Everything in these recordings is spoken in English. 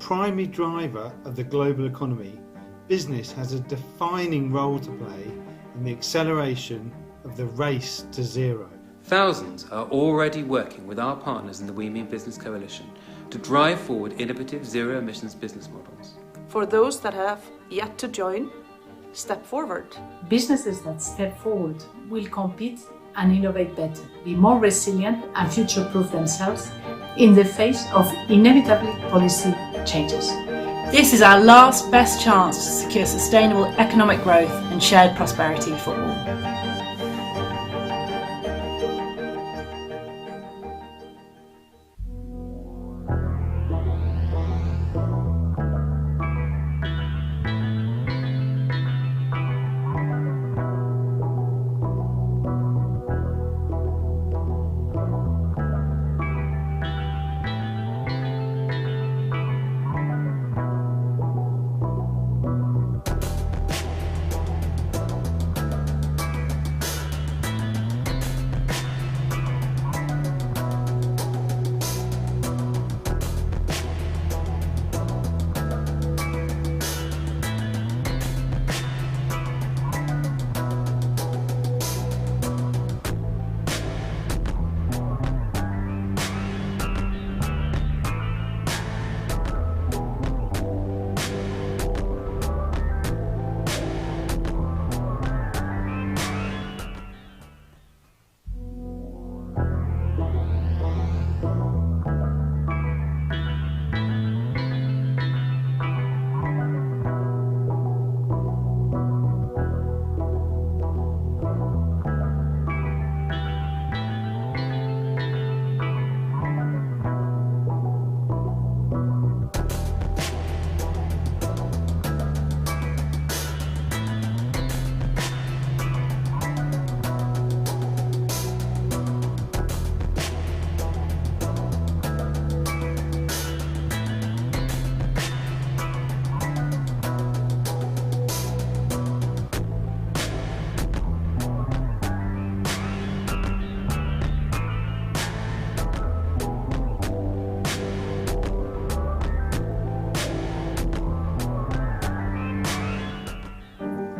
primary driver of the global economy, business has a defining role to play in the acceleration of the race to zero. Thousands are already working with our partners in the We Mean Business Coalition to drive forward innovative zero-emissions business models. For those that have yet to join, step forward. Businesses that step forward will compete and innovate better, be more resilient and future-proof themselves in the face of inevitably policy changes. This is our last best chance to secure sustainable economic growth and shared prosperity for all.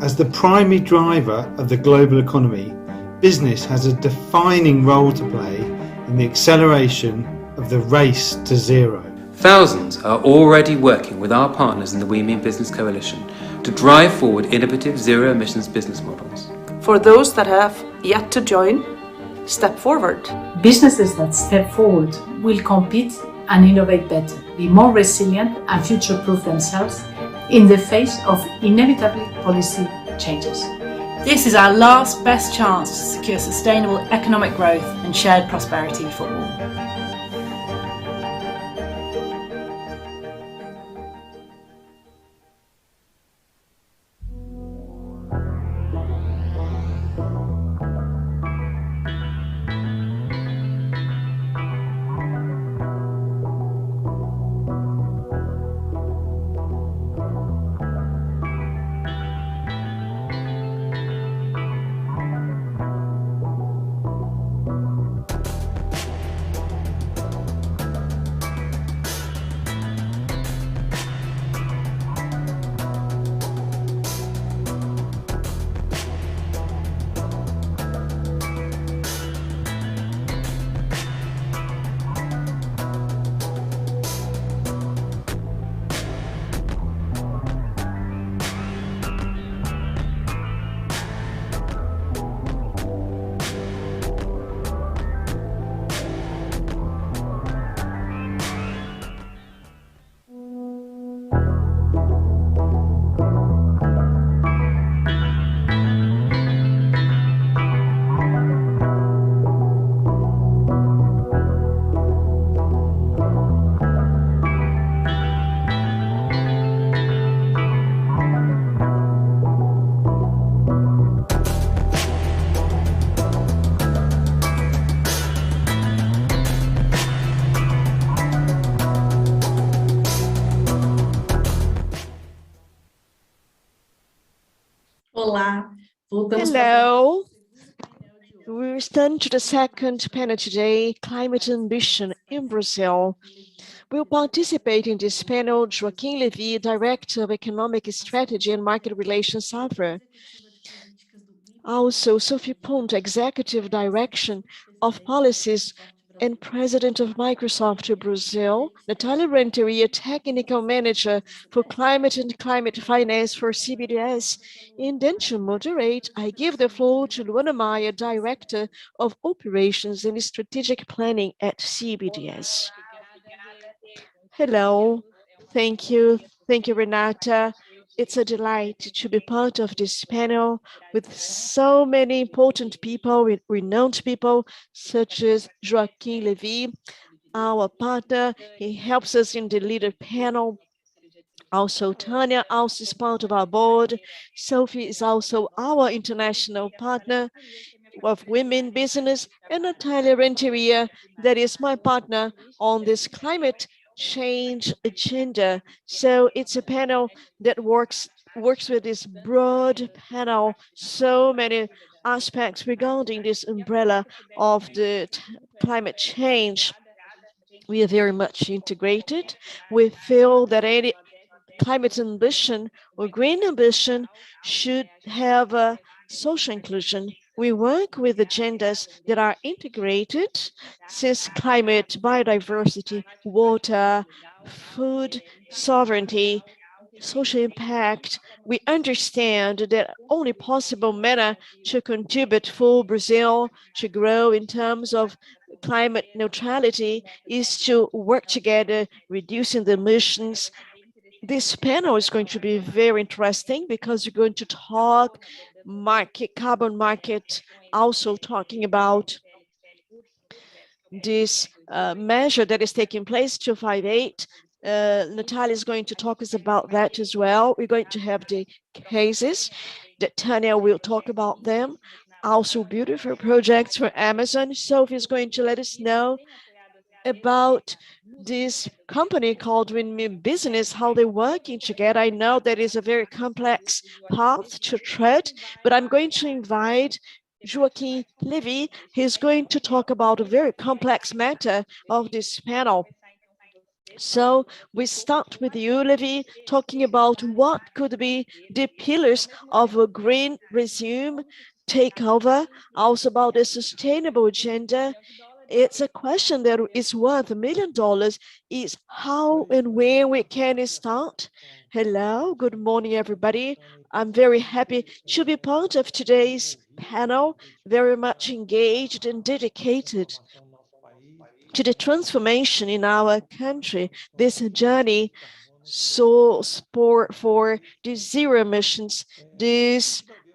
As the primary driver of the global economy, business has a defining role to play in the acceleration of the race to zero. Thousands are already working with our partners in the We Mean Business Coalition to drive forward innovative zero-emissions business models. For those that have yet to join, step forward. Businesses that step forward will compete and innovate better, be more resilient and future-proof themselves in the face of inevitably policy changes. This is our last best chance to secure sustainable economic growth and shared prosperity for all. Hello. We return to the second panel today, Climate Ambition in Brazil. Will participate in this panel Joaquim Levy, Director of Economic Strategy and Market Relations, halve. Also, Sophie Punt, Executive Direction of Policies and President of Microsoft Brazil, Natalia Renteria, Technical Manager for Climate and Climate Finance for CBDS. And then to moderate, I give the floor to Luana Maia, Director of Operations and Strategic Planning at CBDS. Hello, thank you. Thank you, Renata. It's a delight to be part of this panel with so many important people, renowned people, such as Joaquim Levy, our partner. He helps us in the leader panel. Also, Tanya also is part of our board. Sophie is also our international partner of women business, and Natalia Renteria, that is my partner on this climate change agenda. So it's a panel that works with this broad panel, so many aspects regarding this umbrella of the climate change. We are very much integrated. We feel that any climate ambition or green ambition should have a social inclusion. We work with agendas that are integrated, since climate, biodiversity, water, food sovereignty, social impact. We understand that only possible manner to contribute for Brazil to grow in terms of climate neutrality is to work together, reducing the emissions. This panel is going to be very interesting because we're going to talk carbon market, also talking about this measure that is taking place, 258. Natalia is going to talk us about that as well. We're going to have the cases that Tanya will talk about them. Also beautiful projects for Amazon. Sophie is going to let us know about this company called Win Business, how they're working together. I know that is a very complex path to tread, but I'm going to invite Joaquim Levy. He's going to talk about a very complex matter of this panel. So we start with you, Levy, talking about what could be the pillars of a green resume takeover, also about a sustainable agenda. It's a question that is worth $1 million, is how and where we can start. Hello, good morning, everybody. I'm very happy to be part of today's panel, very much engaged and dedicated to the transformation in our country, this journey so for the zero emissions.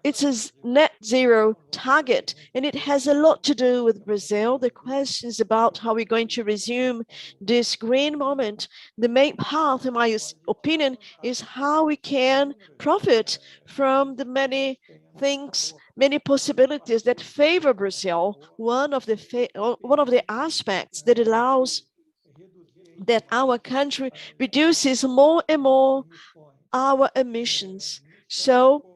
It's a net zero target, and it has a lot to do with Brazil. The question is about how we're going to resume this green moment. The main path, in my opinion, is how we can profit from the many things, many possibilities that favor Brazil. One of the aspects that allows that our country reduces more and more our emissions. So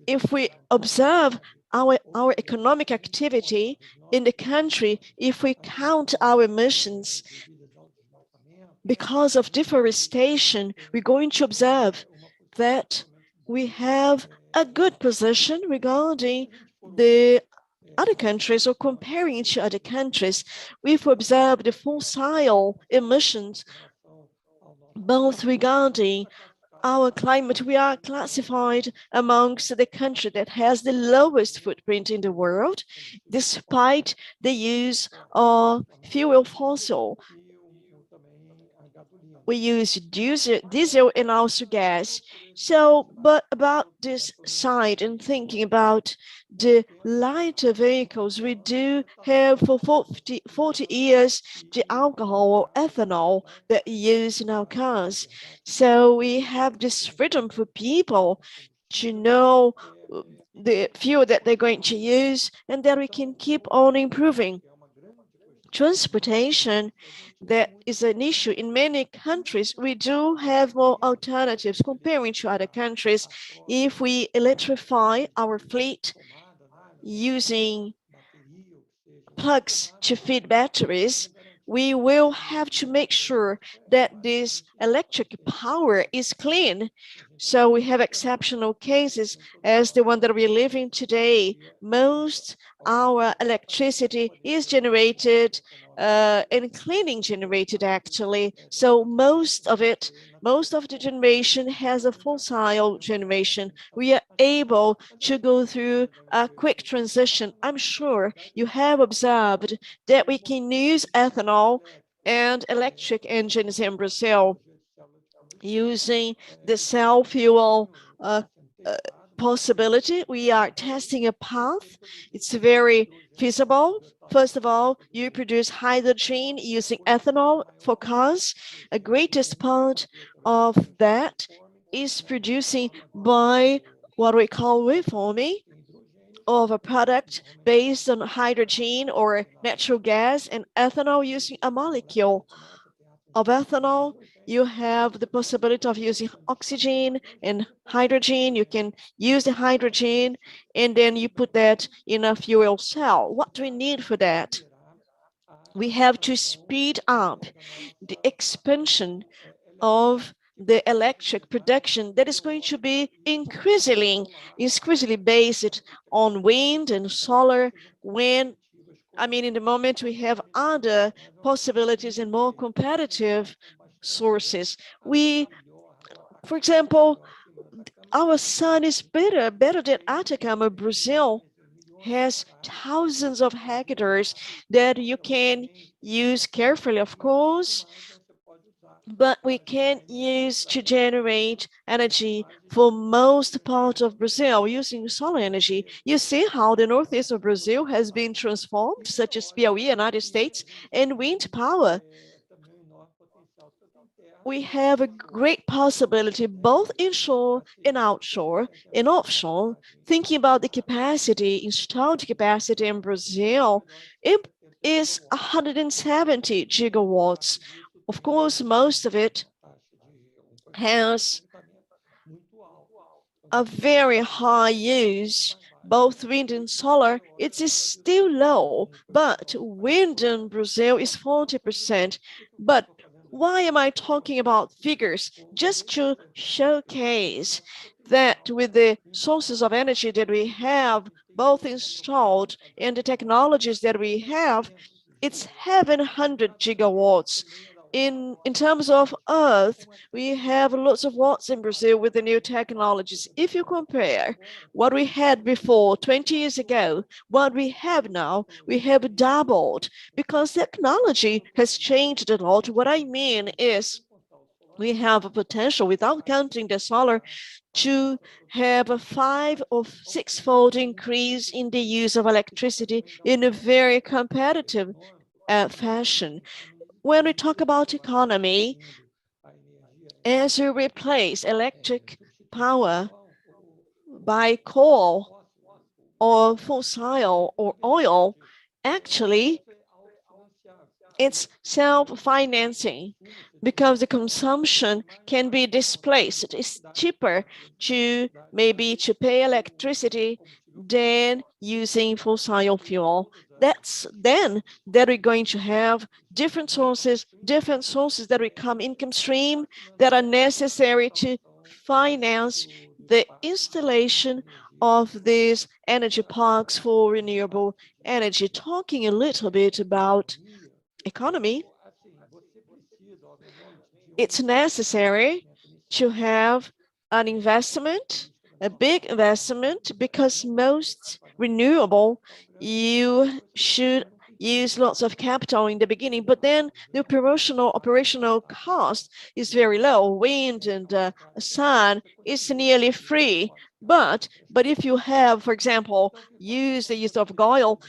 if we observe our economic activity in the country, if we count our emissions because of deforestation, we're going to observe that we have a good position regarding the other countries, or comparing to other countries. We've observed the fossil emissions, both regarding our climate. We are classified amongst the country that has the lowest footprint in the world, despite the use of fuel fossil. We use diesel and also gas. So, but about this side and thinking about the lighter vehicles, we do have for 40 years the alcohol or ethanol that we use in our cars. So we have this freedom for people to know the fuel that they're going to use, and that we can keep on improving. Transportation, that is an issue in many countries. We do have more alternatives comparing to other countries. If we electrify our fleet using plugs to feed batteries, we will have to make sure that this electric power is clean. So we have exceptional cases as the one that we're living today. Most our electricity is generated and cleaning generated actually. So most of the generation has a fossil generation. We are able to go through a quick transition. I'm sure you have observed that we can use ethanol and electric engines in Brazil using the cell fuel possibility. We are testing a path. It's very feasible. First of all, you produce hydrogen using ethanol for cars. A greatest part of that is producing by what we call reforming of a product based on hydrogen or natural gas and ethanol using a molecule of ethanol. You have the possibility of using oxygen and hydrogen. You can use the hydrogen and then you put that in a fuel cell. What do we need for that? We have to speed up the expansion of the electric production that is going to be increasingly based on wind and solar. When in the moment we have other possibilities and more competitive sources. For example, our sun is better than Atacama. Brazil has thousands of hectares that you can use carefully, of course, but we can use to generate energy for most part of Brazil using solar energy. You see how the northeast of Brazil has been transformed, such as Piauí, United States, and wind power. We have a great possibility both inshore and outshore and offshore. Thinking about the capacity, installed capacity in Brazil, it is 170 gigawatts. Of course, most of it has a very high use, both wind and solar. It is still low, but wind in Brazil is 40%. But why am I talking about figures? Just to showcase that with the sources of energy that we have both installed and the technologies that we have, it's 700 gigawatts. In terms of Earth, we have lots of watts in Brazil with the new technologies. If you compare what we had before 20 years ago, what we have now, we have doubled because technology has changed a lot. What I mean is we have a potential, without counting the solar, to have a 5 or 6-fold increase in the use of electricity in a very competitive fashion. When we talk about economy, as we replace electric power by coal or fossil or oil, actually it's self-financing because the consumption can be displaced. It's cheaper to pay electricity than using fossil fuel. That's then that we're going to have different sources that become income stream that are necessary to finance the installation of these energy parks for renewable energy. Talking a little bit about economy, it's necessary to have an investment, a big investment, because most renewable, you should use lots of capital in the beginning, but then the operational cost is very low. Wind and sun is nearly free. But if you have, for example, the use of oil,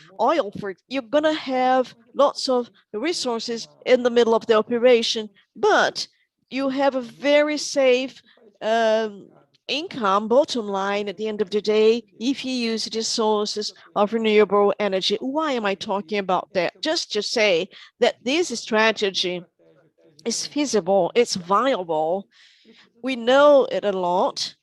you're gonna have lots of resources in the middle of the operation, but you have a very safe income bottom line at the end of the day if you use the sources of renewable energy. Why am I talking about that? Just to say that this strategy is feasible, it's viable. We know it a lot.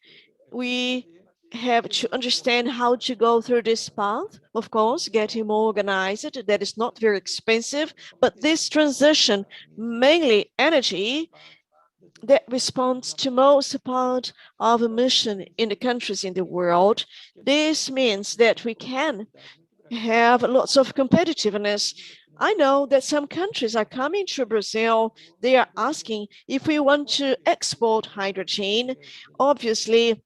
We have to understand how to go through this path. Of course, getting more organized, that is not very expensive, but this transition, mainly energy, that responds to most part of emission in the countries in the world. This means that we can have lots of competitiveness. I know that some countries are coming to Brazil. They are asking if we want to export hydrogen. Obviously,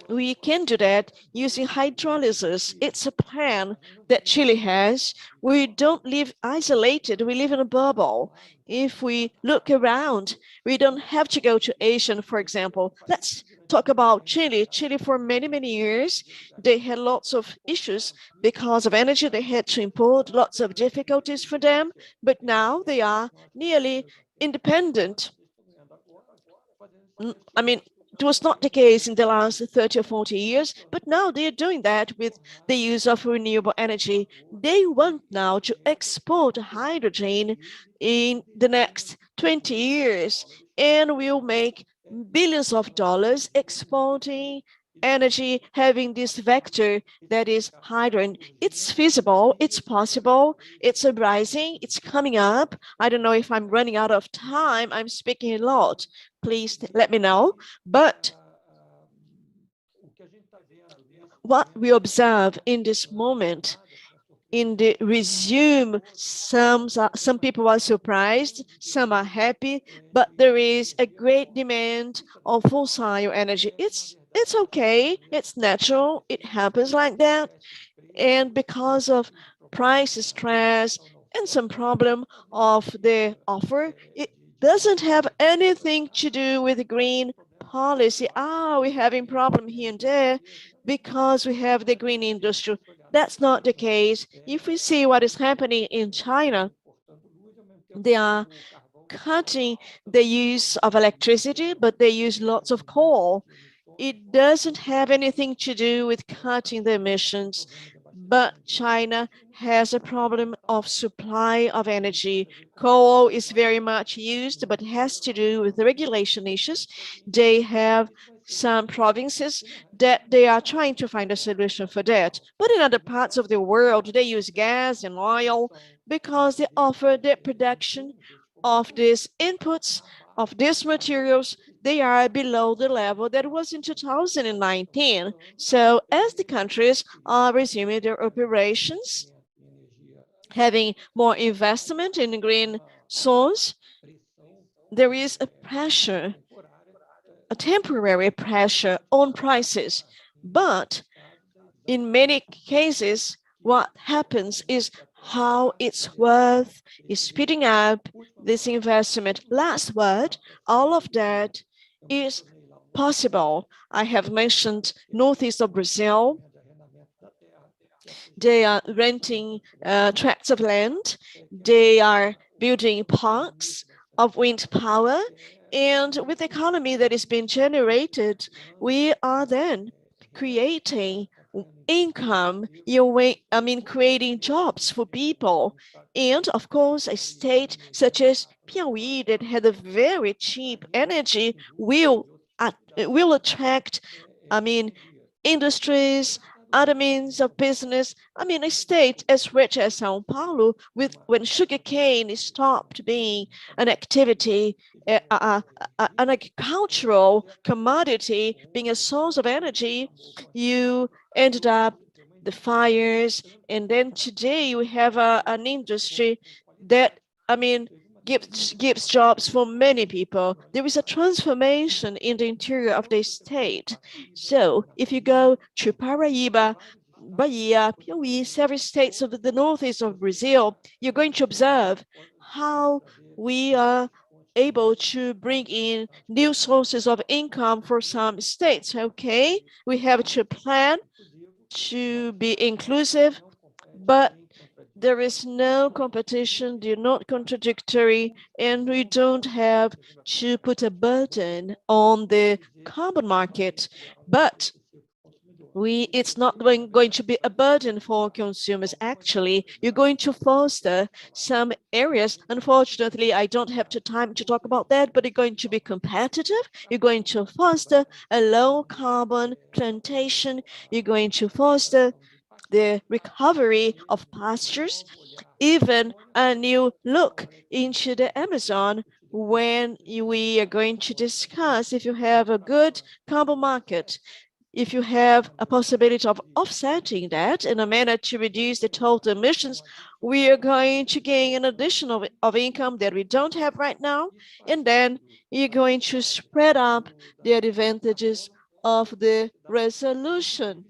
we can do that using hydrolysis. It's a plan that Chile has. We don't live isolated, we live in a bubble. If we look around, we don't have to go to Asia, for example. Let's talk about Chile. Chile, for many, many years, they had lots of issues because of energy. They had to import, lots of difficulties for them, but now they are nearly independent. I mean, it was not the case in the last 30 or 40 years, but now they're doing that with the use of renewable energy. They want now to export hydrogen in the next 20 years, and will make billions of dollars exporting energy, having this vector that is hydrogen. It's feasible, it's possible, it's rising, it's coming up. I don't know if I'm running out of time, I'm speaking a lot. Please let me know. But what we observe in this moment, in the resume, some people are surprised, some are happy, but there is a great demand of fossil energy. It's okay, it's natural, it happens like that. And because of price stress and some problem of the offer, it doesn't have anything to do with green policy. We're having problem here and there because we have the green industry. That's not the case. If we see what is happening in China, they are cutting the use of electricity, but they use lots of coal. It doesn't have anything to do with cutting the emissions, but China has a problem of supply of energy. Coal is very much used, but has to do with the regulation issues. They have some provinces that they are trying to find a solution for that. But in other parts of the world, they use gas and oil because they offer the production of these inputs, of these materials. They are below the level that was in 2019. So as the countries are resuming their operations, having more investment in green source, there is a pressure, a temporary pressure on prices. But in many cases, what happens is how it's worth is speeding up this investment. Last word, all of that is possible. I have mentioned northeast of Brazil. They are renting tracts of land. They are building parks of wind power. And with the economy that is being generated, we are then creating income, creating jobs for people. And of course, a state such as Piauí that had a very cheap energy will attract, industries, other means of business. A state as rich as Sao Paulo, when sugarcane stopped being an activity, an agricultural commodity, being a source of energy, you ended up the fires, and then today you have an industry that gives jobs for many people. There is a transformation in the interior of the state. So if you go to Paraíba, Bahia, Piauí, several states of the northeast of Brazil, you're going to observe how we are able to bring in new sources of income for some states. Okay, we have to plan to be inclusive, but there is no competition, they're not contradictory, and we don't have to put a burden on the carbon market. But It's not going to be a burden for consumers. Actually, you're going to foster some areas. Unfortunately, I don't have the time to talk about that, but you're going to be competitive. You're going to foster a low carbon plantation. You're going to foster the recovery of pastures, even a new look into the Amazon when we are going to discuss if you have a good carbon market, if you have a possibility of offsetting that in a manner to reduce the total emissions, we are going to gain an additional of income that we don't have right now. And then you're going to spread up the advantages of the resolution.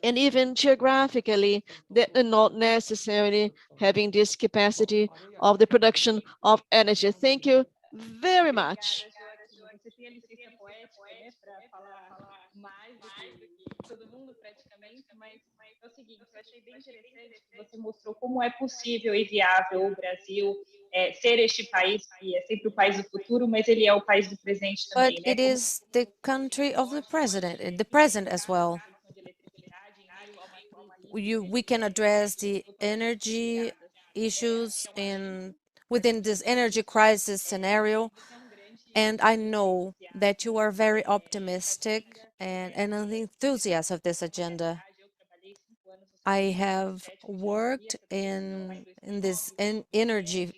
And even geographically, they are not necessarily having this capacity of the production of energy. Thank you very much. Você tem a licença poética, né, para falar mais do que todo mundo praticamente, mas é o seguinte, eu achei bem interessante que você mostrou como é possível e viável o Brasil ser este país que é sempre o país do futuro, mas ele é o país do presente também, But né? it is the country of the present as well. We can address the energy issues within this energy crisis scenario. And I know that you are very optimistic and an enthusiast of this agenda. I have worked in this energy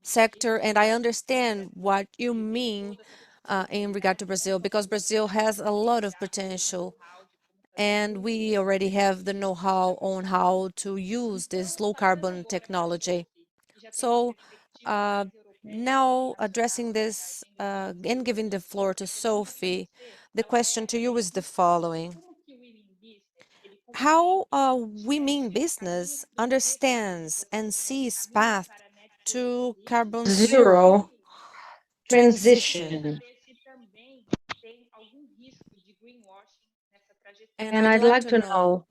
sector, and I understand what you mean in regard to Brazil, because Brazil has a lot of potential, and we already have the know-how on how to use this low-carbon technology. So now addressing this and giving the floor to Sophie, the question to you is the following. How women business understands and sees path to carbon zero transition? And I'd like to know.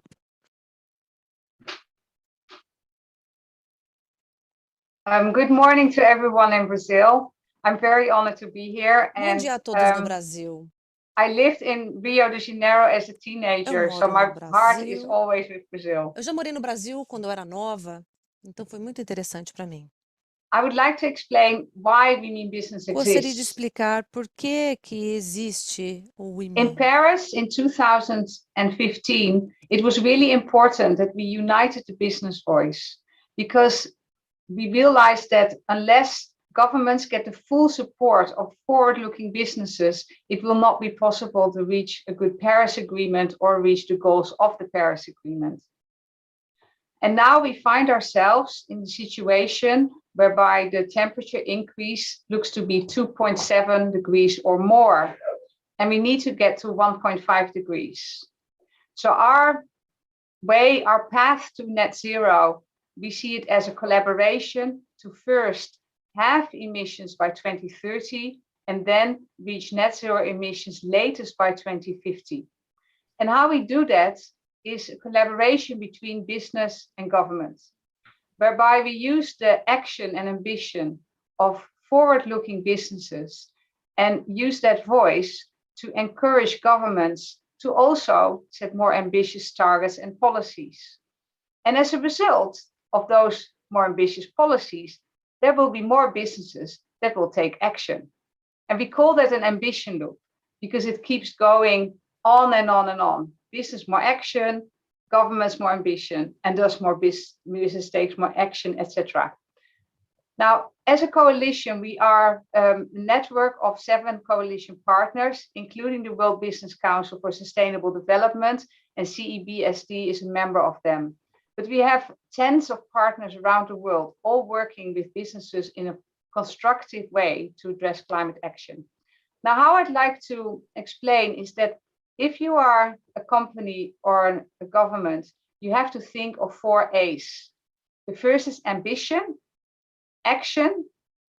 Good morning to everyone in Brazil. I'm very honored to be here. Bom dia a todos no Brasil. I lived in Rio de Janeiro as a teenager, so my heart is always with Brazil. Eu já morei no Brasil quando eu era nova, então foi muito interessante para mim. I would like to explain why Women Business Gostaria de exists. explicar por que existe o Women. In Paris in 2015, it was really important that we united the business voice, because we realized that unless governments get the full support of forward-looking businesses, it will not be possible to reach a good Paris Agreement or reach the goals of the Paris Agreement. And now we find ourselves in the situation whereby the temperature increase looks to be 2.7 degrees or more, and we need to get to 1.5 degrees. So our path to net zero, we see it as a collaboration to first halve emissions by 2030 and then reach net zero emissions latest by 2050. And how we do that is a collaboration between business and government, whereby we use the action and ambition of forward-looking businesses and use that voice to encourage governments to also set more ambitious targets and policies. And as a result of those more ambitious policies, there will be more businesses that will take action. And we call that an ambition loop because it keeps going on and on and on. Business more action, governments more ambition, and thus more business takes more action, etc. Now, as a coalition, we are a network of 7 coalition partners, including the World Business Council for Sustainable Development, and CEBSD is a member of them. But we have tens of partners around the world, all working with businesses in a constructive way to address climate action. Now, how I'd like to explain is that if you are a company or a government, you have to think of 4 A's. The first is ambition, action,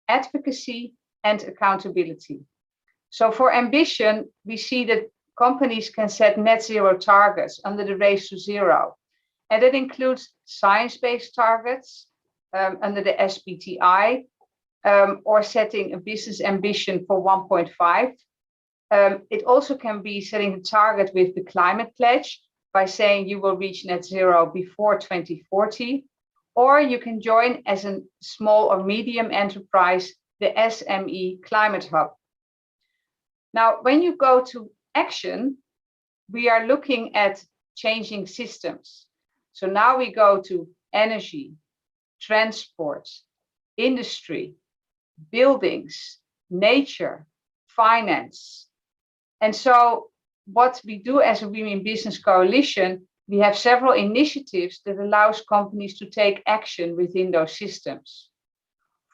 advocacy, and accountability. So for ambition, we see that companies can set net zero targets under the Race to Zero. And that includes science-based targets under the SBTI, or setting a business ambition for 1.5 It also can be setting a target with the climate pledge by saying you will reach net zero before 2040, or you can join as a small or medium enterprise, the SME Climate Hub. Now, when you go to action, we are looking at changing systems. So now we go to energy, transport, industry, buildings, nature, finance. And so what we do as a Women Business Coalition, we have several initiatives that allows companies to take action within those systems.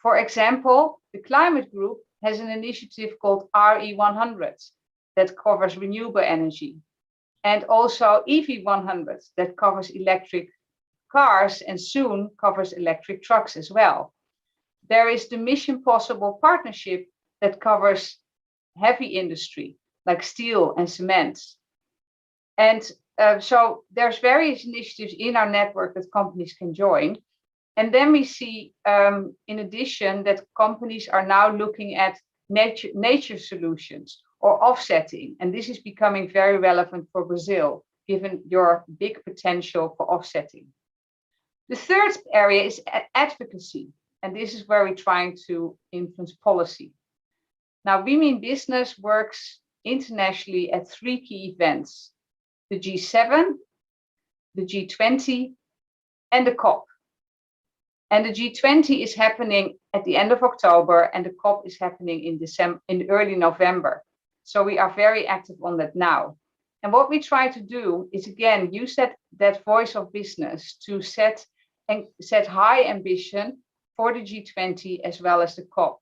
For example, the climate group has an initiative called RE100 that covers renewable energy, and also EV100 that covers electric cars and soon covers electric trucks as well. There is the Mission Possible partnership that covers heavy industry like steel and cement. And so there's various initiatives in our network that companies can join. And then we see, in addition, that companies are now looking at nature solutions or offsetting. And this is becoming very relevant for Brazil, given your big potential for offsetting. The third area is advocacy. And this is where we're trying to influence policy. Now, Women Business works internationally at 3 key events: the G7, the G20, and the COP. And the G20 is happening at the end of October, and the COP is happening in early November. So we are very active on that now. And what we try to do is, again, use that voice of business to set high ambition for the G20 as well as the COP.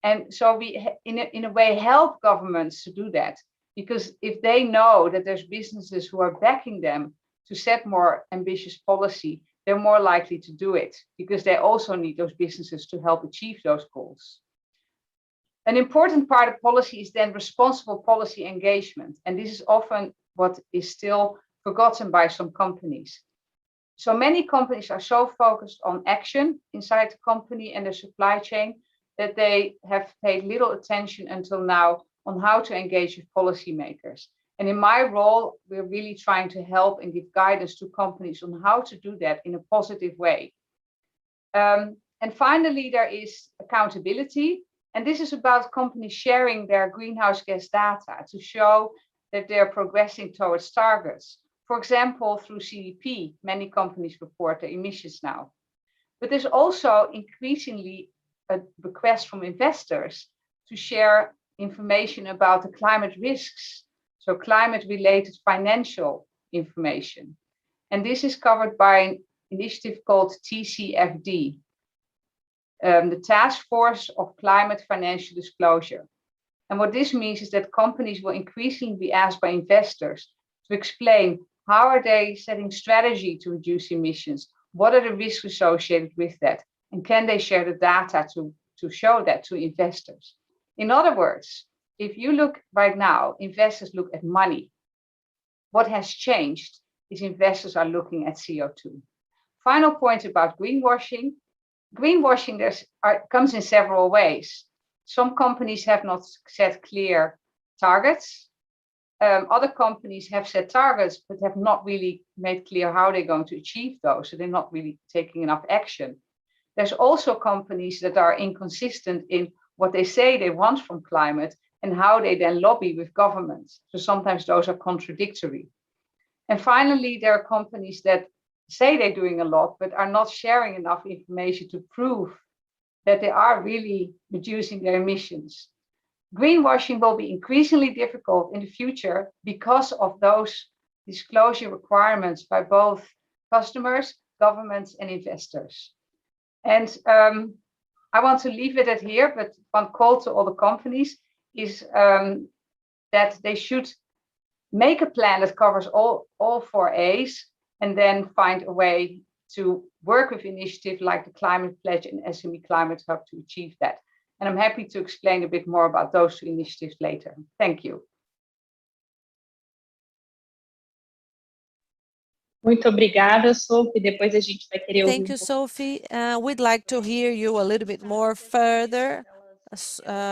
And so we, in a way, help governments to do that, because if they know that there's businesses who are backing them to set more ambitious policy, they're more likely to do it, because they also need those businesses to help achieve those goals. An important part of policy is then responsible policy engagement. And this is often what is still forgotten by some companies. So many companies are so focused on action inside the company and the supply chain that they have paid little attention until now on how to engage with policymakers. And in my role, we're really trying to help and give guidance to companies on how to do that in a positive way. And finally, there is accountability. And this is about companies sharing their greenhouse gas data to show that they're progressing towards targets. For example, through CDP, many companies report their emissions now. But there's also increasingly a request from investors to share information about the climate risks, so climate-related financial information. And this is covered by an initiative called TCFD, the Task Force of Climate Financial Disclosure. And what this means is that companies will increasingly be asked by investors to explain how are they setting strategy to reduce emissions, what are the risks associated with that, and can they share the data to show that to investors. In other words, if you look right now, investors look at money. What has changed is investors are looking at CO2. Final point about greenwashing. Greenwashing comes in several ways. Some companies have not set clear targets. Other companies have set targets, but have not really made clear how they're going to achieve those. So they're not really taking enough action. There's also companies that are inconsistent in what they say they want from climate and how they then lobby with governments. So sometimes those are contradictory. And finally, there are companies that say they're doing a lot, but are not sharing enough information to prove that they are really reducing their emissions. Greenwashing will be increasingly difficult in the future because of those disclosure requirements by both customers, governments, and investors. And I want to leave it at here, but one call to all the companies is that they should make a plan that covers all 4 A's, and then find a way to work with initiatives like the Climate Pledge and SME Climate Hub to achieve that. And I'm happy to explain a bit more about those 2 initiatives later. Thank you. Muito obrigada, Sophie. Depois a gente vai querer ouvir Thank you, Sophie. We'd like to hear you a little bit more further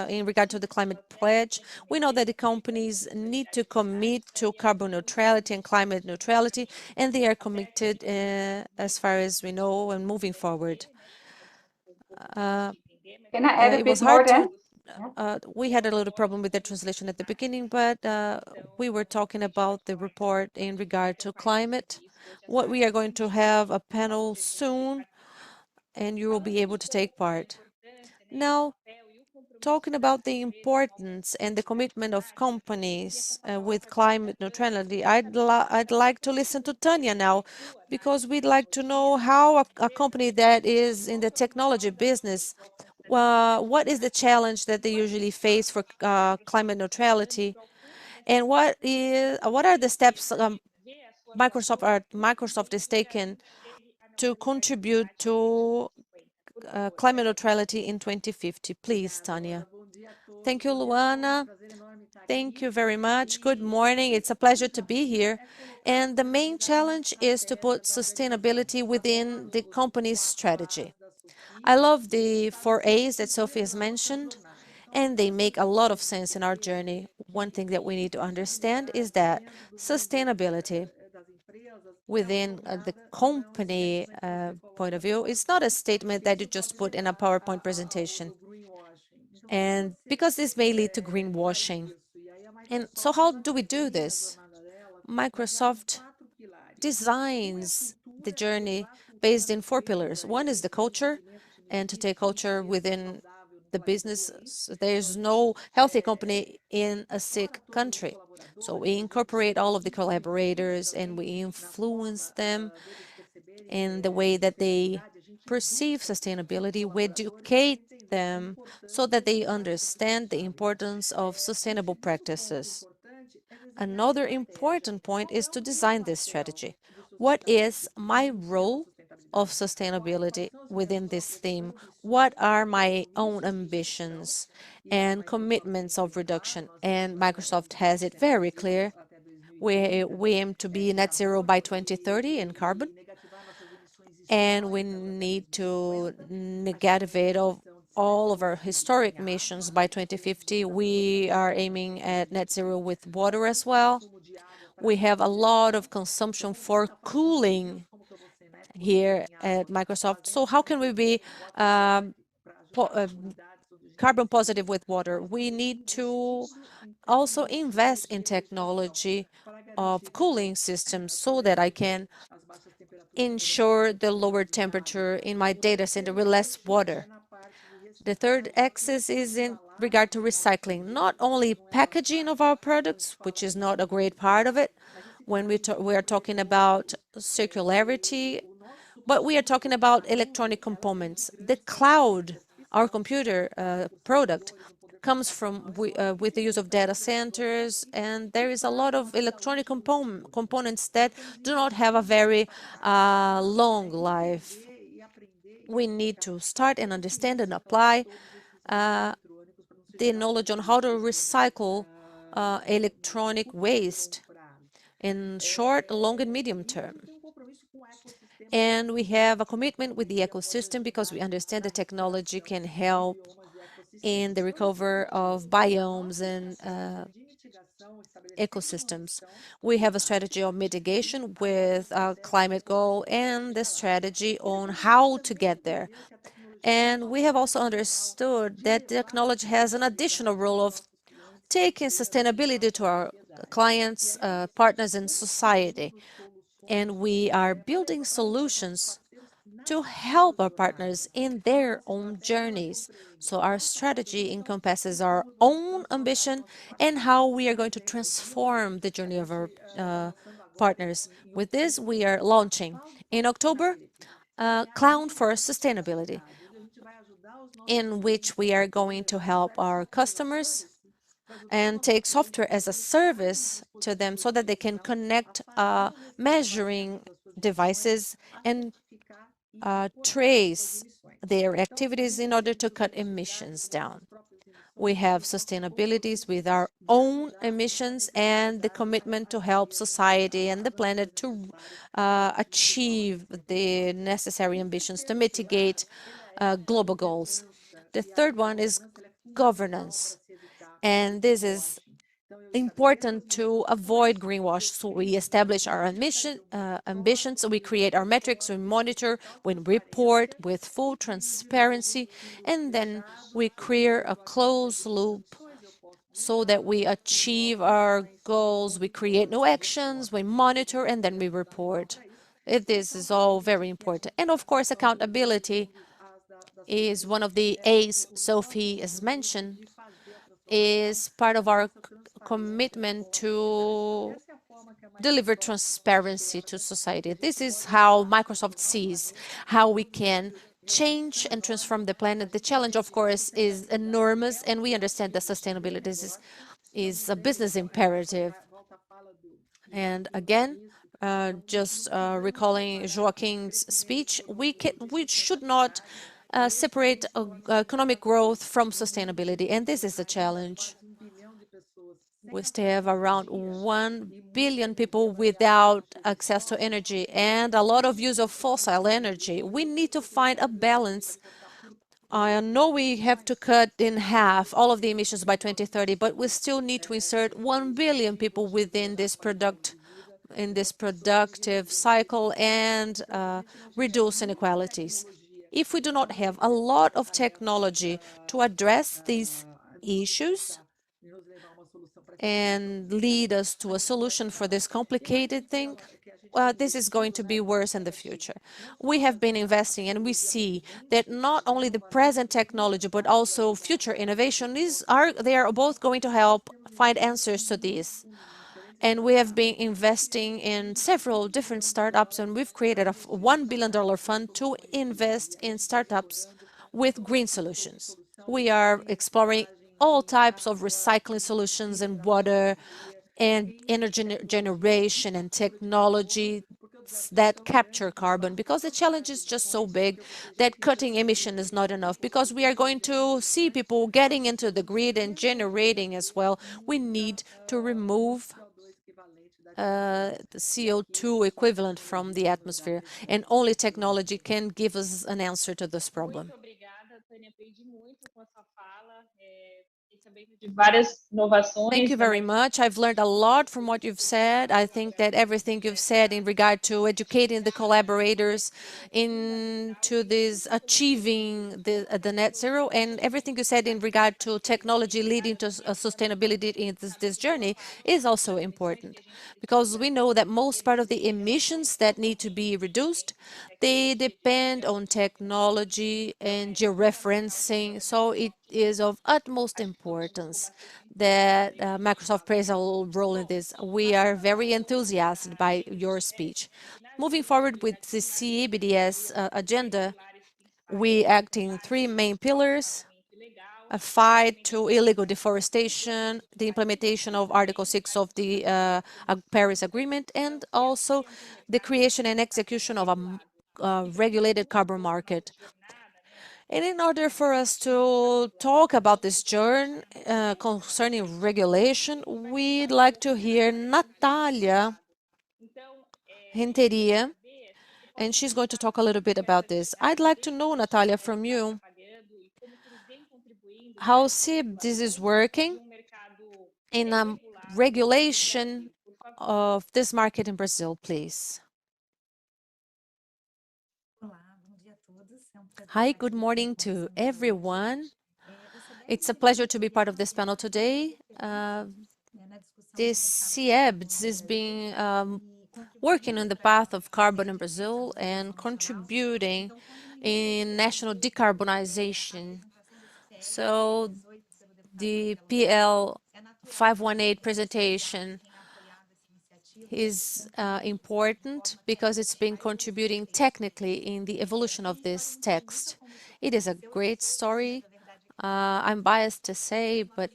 in regard to the climate pledge. We know that the companies need to commit to carbon neutrality and climate neutrality, and they are committed as far as we know and moving forward. Can I add a It bit was more hard then? to, we had a little problem with the translation at the beginning, but we were talking about the report in regard to climate. What we are going to have a panel soon, and you will be able to take part. Now, talking about the importance and the commitment of companies with climate neutrality, I'd like to listen to Tanya now, because we'd like to know how a company that is in the technology business, what is the challenge that they usually face for climate neutrality, and what are the steps Microsoft is taking to contribute to climate neutrality in 2050. Please, Tanya. Thank you, Luana. Thank you very much. Good morning. It's a pleasure to be here. And the main challenge is to put sustainability within the company's strategy. I love the 4As that Sophie has mentioned, and they make a lot of sense in our journey. One thing that we need to understand is that sustainability within the company point of view, it's not a statement that you just put in a PowerPoint presentation. And because this may lead to greenwashing. And so how do we do this? Microsoft designs the journey based in 4 pillars. One is the culture, and to take culture within the business. There's no healthy company in a sick country. So we incorporate all of the collaborators and we influence them in the way that they perceive sustainability. We educate them so that they understand the importance of sustainable practices. Another important point is to design this strategy. What is my role of sustainability within this theme? What are my own ambitions and commitments of reduction? And Microsoft has it very clear. We aim to be net zero by 2030 in carbon, and we need to negativate all of our historic emissions by 2050. We are aiming at net zero with water as well. We have a lot of consumption for cooling here at Microsoft. So how can we be carbon positive with water? We need to also invest in technology of cooling systems so that I can ensure the lower temperature in my data center with less water. The third axis is in regard to recycling, not only packaging of our products, which is not a great part of it when we are talking about circularity, but we are talking about electronic components. The cloud, our computer product, comes from with the use of data centers, and there is a lot of electronic components that do not have a very long life. We need to start and understand and apply the knowledge on how to recycle electronic waste in short, long, and medium term. And we have a commitment with the ecosystem because we understand the technology can help in the recovery of biomes and ecosystems. We have a strategy of mitigation with a climate goal and the strategy on how to get there. And we have also understood that technology has an additional role of taking sustainability to our clients, partners, and society. And we are building solutions to help our partners in their own journeys. So our strategy encompasses our own ambition and how we are going to transform the journey of our partners. With this, we are launching in October Cloud for Sustainability, in which we are going to help our customers and take software as a service to them so that they can connect measuring devices and trace their activities in order to cut emissions down. We have sustainabilities with our own emissions and the commitment to help society and the planet to achieve the necessary ambitions to mitigate global goals. The third one is governance. And this is important to avoid greenwash. So we establish our ambitions, we create our metrics, we monitor, we report with full transparency, and then we create a closed loop so that we achieve our goals. We create new actions, we monitor, and then we report. This is all very important. And of course, accountability is one of the A's Sophie has mentioned, is part of our commitment to deliver transparency to society. This is how Microsoft sees how we can change and transform the planet. The challenge, of course, is enormous, and we understand that sustainability is a business imperative. And again, just recalling Joaquin's speech, we should not separate economic growth from sustainability, and this is a challenge. We still have around 1 billion people without access to energy and a lot of use of fossil energy. We need to find a balance. I know we have to cut in half all of the emissions by 2030, but we still need to insert 1 billion people within this productive cycle and reduce inequalities. If we do not have a lot of technology to address these issues and lead us to a solution for this complicated thing, this is going to be worse in the future. We have been investing, and we see that not only the present technology, but also future innovation they are both going to help find answers to this. And we have been investing in several different startups, and we've created a $1 billion fund to invest in startups with green solutions. We are exploring all types of recycling solutions in water and energy generation and technology that capture carbon, because the challenge is just so big that cutting emission is not enough, because we are going to see people getting into the grid and generating as well. We need to remove the CO2 equivalent from the atmosphere, and only technology can give us an answer to this problem. Muito obrigada, Tânia. Aprendi muito com a sua fala. Fiquei sabendo de várias inovações. Thank you very much. I've learned a lot from what you've said. I think that everything you've said in regard to educating the collaborators into this achieving the net zero, and everything you said in regard to technology leading to sustainability in this journey is also important, because we know that most part of the emissions that need to be reduced, they depend on technology and georeferencing. So it is of utmost importance that Microsoft plays a role in this. We are very enthusiastic by your speech. Moving forward with the CBDS agenda, we act in three main pillars: a fight to illegal deforestation, the implementation of Article 6 of the Paris Agreement, and also the creation and execution of a regulated carbon market. And in order for us to talk about this journey concerning regulation, we'd like to hear Natalia Renteria, and she's going to talk a little bit about this. I'd like to know, Natalia, from you, how this is working in a regulation of this market in Brazil, please. Hi, good morning to everyone. It's a pleasure to be part of this panel today. This CIEBS is being working on the path of carbon in Brazil and contributing in national decarbonization. So the PL 518 presentation is important because it's been contributing technically in the evolution of this text. It is a great story. I'm biased to say, but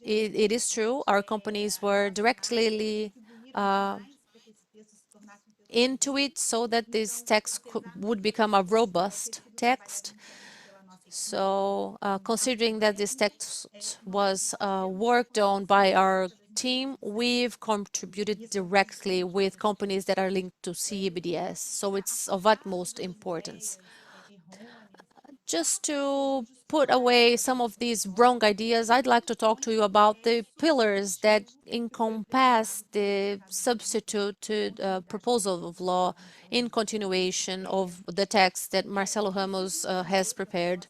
it is true. Our companies were directly into it so that this text would become a robust text. So considering that this text was worked on by our team, we've contributed directly with companies that are linked to CBDS. So it's of utmost importance. Just to put away some of these wrong ideas, I'd like to talk to you about the pillars that encompass the substitute to the proposal of law in continuation of the text that Marcelo Ramos has prepared.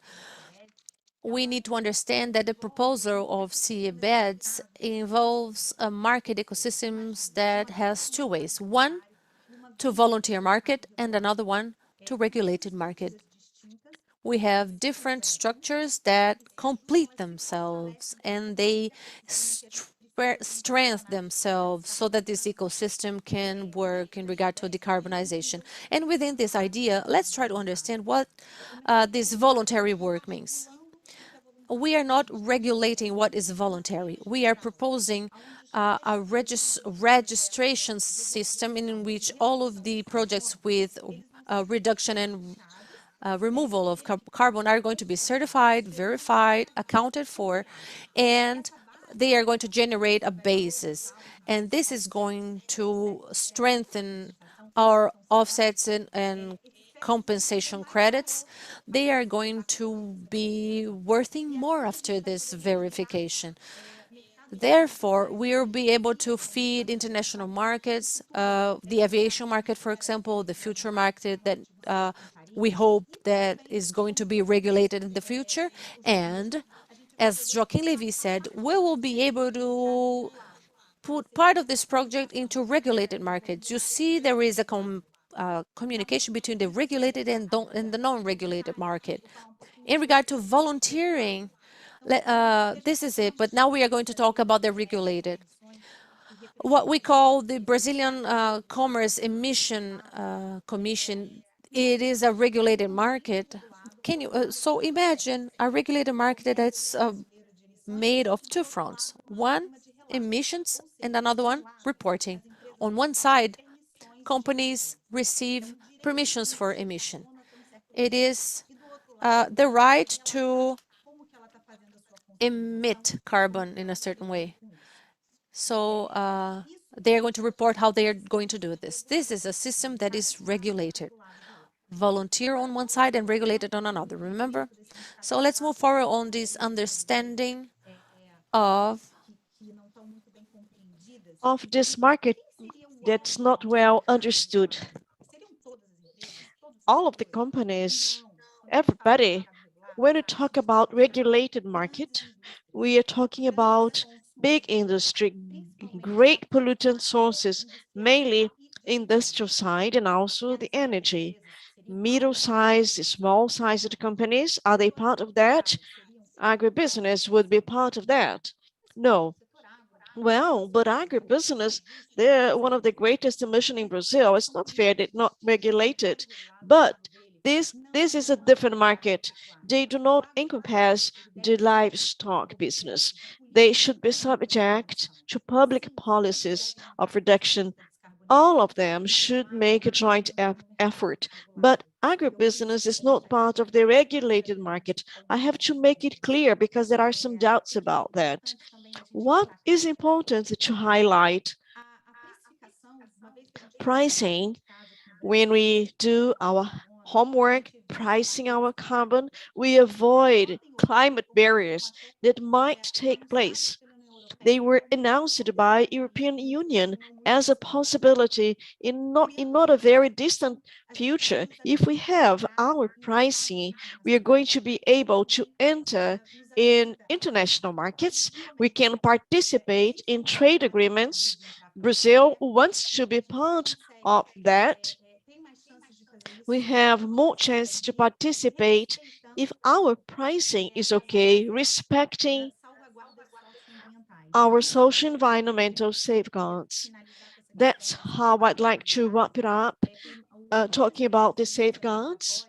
We need to understand that the proposal of CBEDs involves a market ecosystems that has two ways. One, to volunteer market, and another one to regulated market. We have different structures that complete themselves and they strengthen themselves so that this ecosystem can work in regard to decarbonization. And within this idea, let's try to understand what this voluntary work means. We are not regulating what is voluntary. We are proposing a registration system in which all of the projects with reduction and removal of carbon are going to be certified, verified, accounted for, and they are going to generate a basis. And this is going to strengthen our offsets and compensation credits. They are going to be worth more after this verification. Therefore, we'll be able to feed international markets, the aviation market, for example, the future market that we hope that is going to be regulated in the future. And as Joaquim Levy said, we will be able to put part of this project into regulated markets. You see, there is a communication between the regulated and the non-regulated market. In regard to volunteering, this is it, but now we are going to talk about the regulated. What we call the Brazilian Commerce Emission Commission, it is a regulated market. Can you so imagine a regulated market that's made of two fronts: one, emissions, and another one, reporting. On one side, companies receive permissions for emission. It is the right to emit carbon in a certain way. So they are going to report how they are going to do this. This is a system that is regulated. Volunteer on one side and regulated on another, remember? So let's move forward on this understanding of this market that's not well understood. All of the companies, everybody, when we talk about regulated market, we are talking about big industry, great pollutant sources, mainly industrial side and also the energy. Middle-sized, small-sized companies, are they part of that? Agribusiness would be part of that. No. Well, but agribusiness, they're one of the greatest emission in Brazil. It's not fair, they're not regulated. But this is a different market. They do not encompass the livestock business. They should be subject to public policies of reduction. All of them should make a joint effort, but agribusiness is not part of the regulated market. I have to make it clear because there are some doubts about that. What is important to highlight? Pricing, when we do our homework, pricing our carbon, we avoid climate barriers that might take place. They were announced by European Union as a possibility in not a very distant future. If we have our pricing, we are going to be able to enter in international markets. We can participate in trade agreements. Brazil wants to be part of that. We have more chance to participate if our pricing is okay, respecting our social environmental safeguards. That's how I'd like to wrap it up, talking about the safeguards.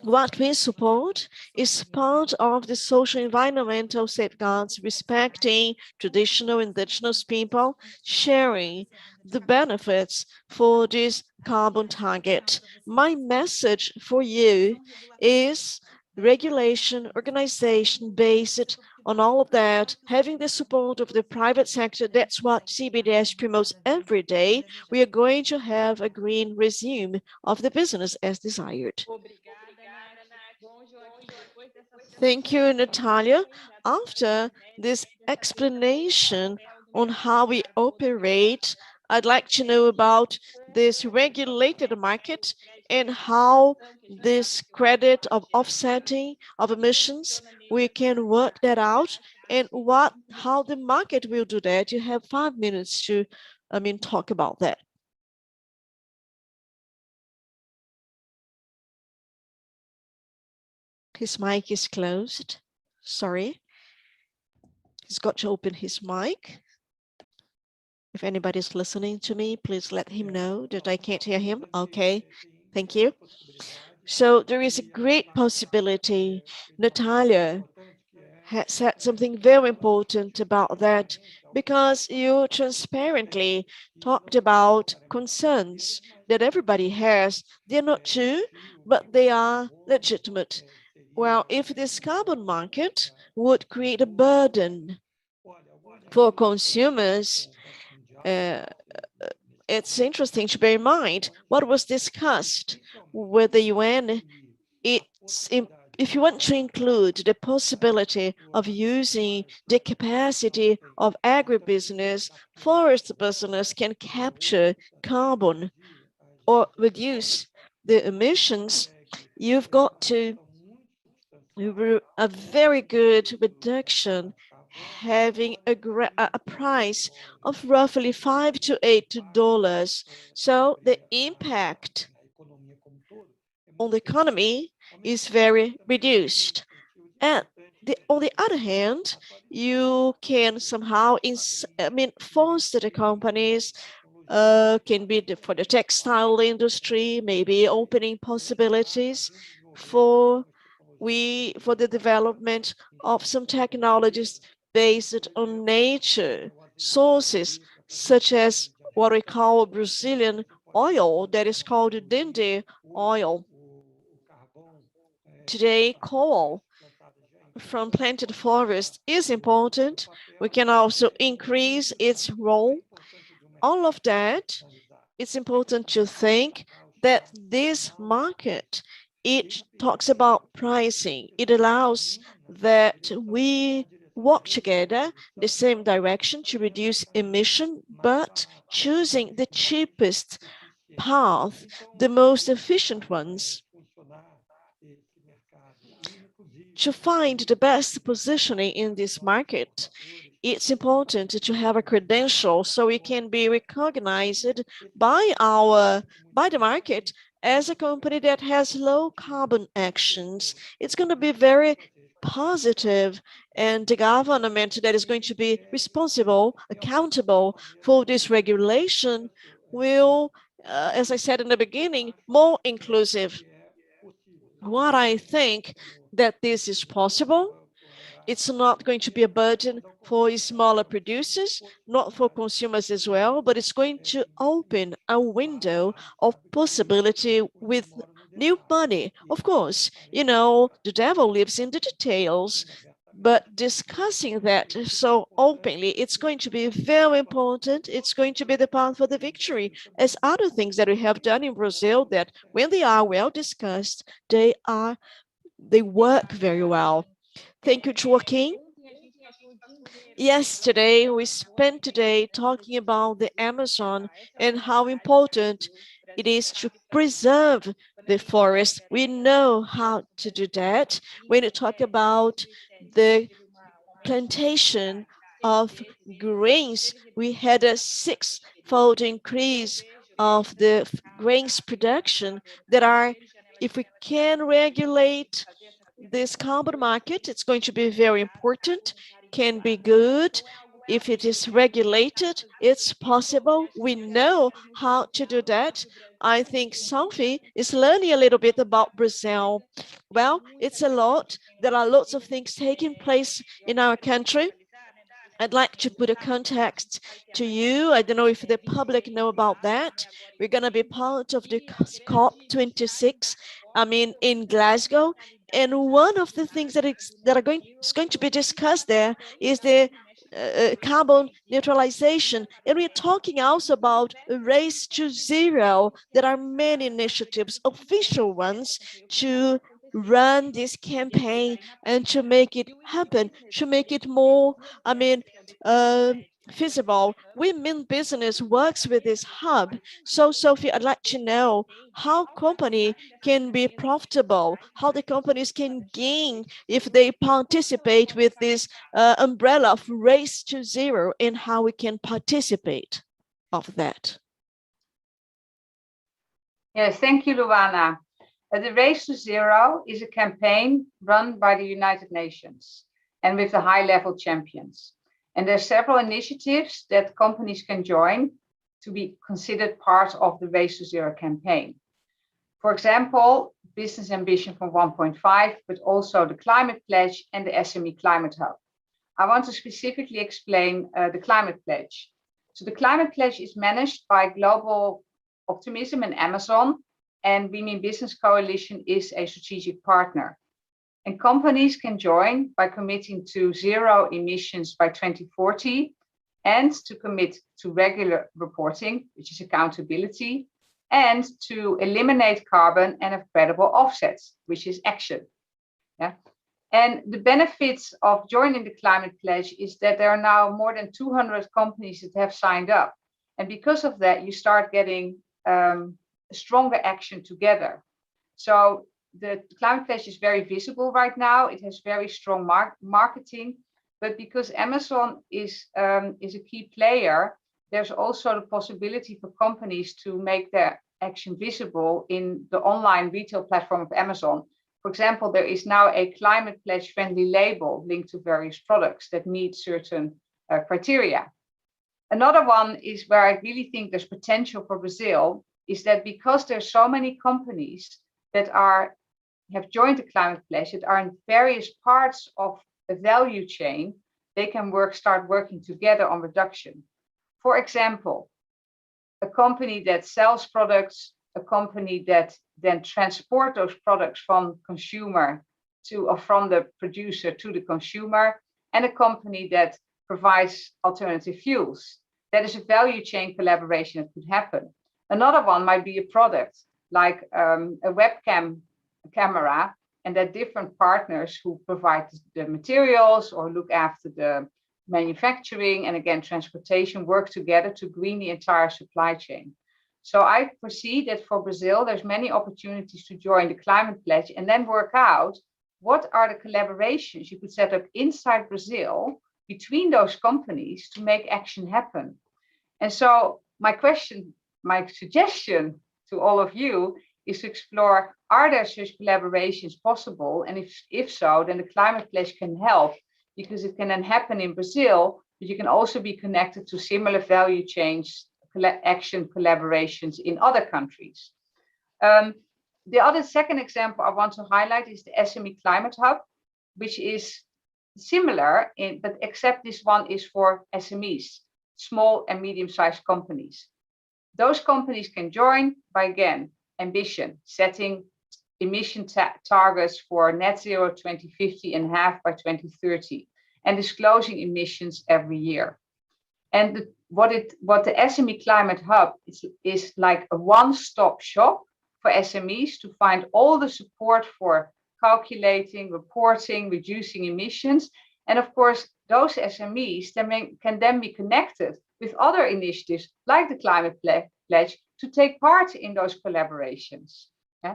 What we support is part of the social environmental safeguards, respecting traditional indigenous people, sharing the benefits for this carbon target. My message for you is regulation, organization based on all of that, having the support of the private sector. That's what CBDS promotes every day. We are going to have a green resume of the business as desired. Thank you, Natalia. After this explanation on how we operate, I'd like to know about this regulated market and how this credit of offsetting of emissions, we can work that out, and how the market will do that. You have 5 minutes to, talk about that. His mic is closed. Sorry. He's got to open his mic. If anybody's listening to me, please let him know that I can't hear him. Okay, thank you. So there is a great possibility. Natalia had said something very important about that, because you transparently talked about concerns that everybody has. They're not true, but they are legitimate. Well, if this carbon market would create a burden for consumers, it's interesting to bear in mind what was discussed with the UN. If you want to include the possibility of using the capacity of agribusiness, forest business can capture carbon or reduce the emissions, you've got to a very good reduction, having a price of roughly $5 to $8. So the impact on the economy is very reduced. And on the other hand, you can somehow foster the companies, can be for the textile industry, maybe opening possibilities for the development of some technologies based on nature sources, such as what we call Brazilian oil, that is called dende oil. Today, coal from planted forest is important. We can also increase its role. All of that, it's important to think that this market, it talks about pricing. It allows that we walk together the same direction to reduce emission, but choosing the cheapest path, the most efficient ones, to find the best positioning in this market. It's important to have a credential so we can be recognized by the market as a company that has low carbon actions. It's going to be very positive, and the government that is going to be responsible, accountable for this regulation will, as I said in the beginning, more inclusive. What I think that this is possible. It's not going to be a burden for smaller producers, not for consumers as well, but it's going to open a window of possibility with new money. Of course, the devil lives in the details, but discussing that so openly, it's going to be very important. It's going to be the path for the victory, as other things that we have done in Brazil, that when they are well discussed, they work very well. Thank you, Joaquin. Yesterday, we spent today talking about the Amazon and how important it is to preserve the forest. We know how to do that. When you talk about the plantation of grains, we had a 6-fold increase of the grains production that are, if we can regulate this carbon market, it's going to be very important, can be good. If it is regulated, it's possible. We know how to do that. I think Sophie is learning a little bit about Brazil. Well, it's a lot. There are lots of things taking place in our country. I'd like to put a context to you. I don't know if the public know about that. We're going to be part of the COP26, in Glasgow. And one of the things that is going to be discussed there is the carbon neutralization. And we're talking also about a race to zero. There are many initiatives, official ones, to run this campaign and to make it happen, to make it more, feasible. Women business works with this hub. So Sophie, I'd like to know how company can be profitable, how the companies can gain if they participate with this umbrella of race to zero, and how we can participate of that. Yes, thank you, Luana. The Race to Zero is a campaign run by the United Nations and with the high-level champions. And there are several initiatives that companies can join to be considered part of the Race to Zero campaign. For example, Business Ambition for 1.5, but also the Climate Pledge and the SME Climate Hub. I want to specifically explain the Climate Pledge. So the Climate Pledge is managed by Global Optimism and Amazon, and Women Business Coalition is a strategic partner. And companies can join by committing to zero emissions by 2040 and to commit to regular reporting, which is accountability, and to eliminate carbon and have credible offsets, which is action. Yeah. And the benefits of joining the Climate Pledge is that there are now more than 200 companies that have signed up. And because of that, you start getting stronger action together. So the Climate Pledge is very visible right now. It has very strong marketing, but because Amazon is a key player, there's also the possibility for companies to make their action visible in the online retail platform of Amazon. For example, there is now a Climate Pledge friendly label linked to various products that meet certain criteria. Another one is where I really think there's potential for Brazil, is that because there's so many companies that have joined the Climate Pledge, that are in various parts of the value chain, they can start working together on reduction. For example, a company that sells products, a company that then transport those products from consumer to, or from the producer to the consumer, and a company that provides alternative fuels. That is a value chain collaboration that could happen. Another one might be a product like a webcam camera, and that different partners who provide the materials or look after the manufacturing and again transportation work together to green the entire supply chain. So I foresee that for Brazil, there's many opportunities to join the Climate Pledge and then work out what are the collaborations you could set up inside Brazil between those companies to make action happen. And so my suggestion to all of you is to explore, are there such collaborations possible? And if so, then the Climate Pledge can help, because it can then happen in Brazil, but you can also be connected to similar value chains, action collaborations in other countries. The other second example I want to highlight is the SME Climate Hub, which is similar, but except this one is for SMEs, small and medium-sized companies. Those companies can join by, again, ambition, setting emission targets for net zero 2050 and half by 2030, and disclosing emissions every year. And what the SME Climate Hub is like a one-stop shop for SMEs to find all the support for calculating, reporting, reducing emissions. And of course, those SMEs can then be connected with other initiatives like the Climate Pledge to take part in those collaborations. Yeah?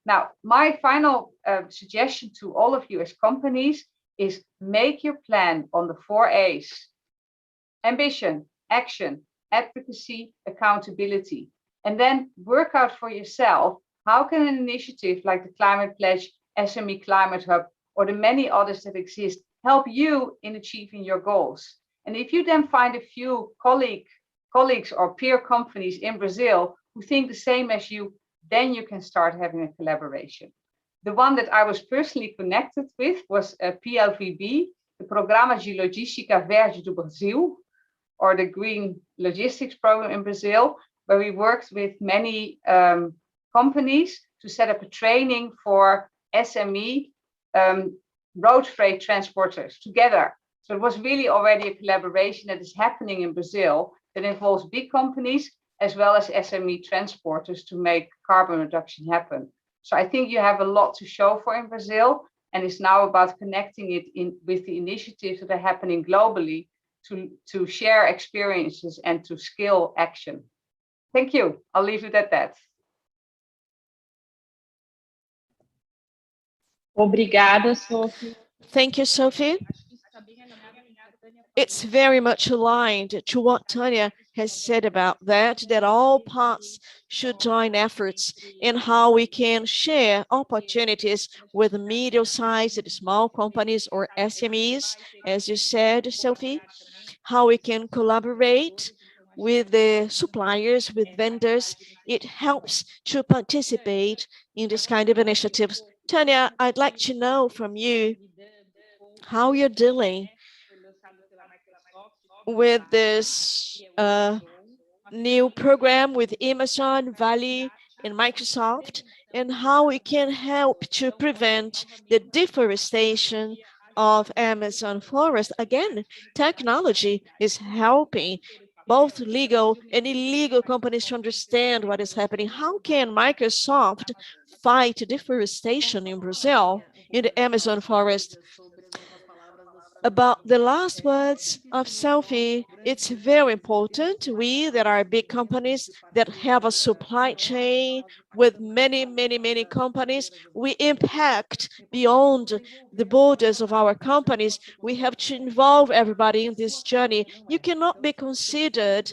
Now, my final suggestion to all of you as companies is make your plan on the 4 A's. Ambition, action, advocacy, accountability. And then work out for yourself, how can an initiative like the Climate Pledge, SME Climate Hub, or the many others that exist help you in achieving your goals? And if you then find a few colleagues or peer companies in Brazil who think the same as you, then you can start having a collaboration. The one that I was personally connected with was PLVB, the Programa de Logística Verde do Brasil, or the Green Logistics Program in Brazil, where we worked with many companies to set up a training for SME road freight transporters together. So it was really already a collaboration that is happening in Brazil that involves big companies as well as SME transporters to make carbon reduction happen. So I think you have a lot to show for in Brazil, and it's now about connecting it in with the initiatives that are happening globally to share experiences and to scale action. Thank you. I'll leave it at that. Obrigada, Sophie. Thank you, Sophie. It's very much aligned to what Tanya has said about that all parts should join efforts in how we can share opportunities with medium-sized small companies or SMEs, as you said, Sophie, how we can collaborate with the suppliers, with vendors. It helps to participate in this kind of initiatives. Tanya, I'd like to know from you how you're dealing with this new program with Amazon, Vale, and Microsoft, and how we can help to prevent the deforestation of Amazon forest. Again, technology is helping both legal and illegal companies to understand what is happening. How can Microsoft fight deforestation in Brazil, in the Amazon forest? About the last words of Sophie, it's very important. We that are big companies that have a supply chain with many companies, we impact beyond the borders of our companies. We have to involve everybody in this journey. You cannot be considered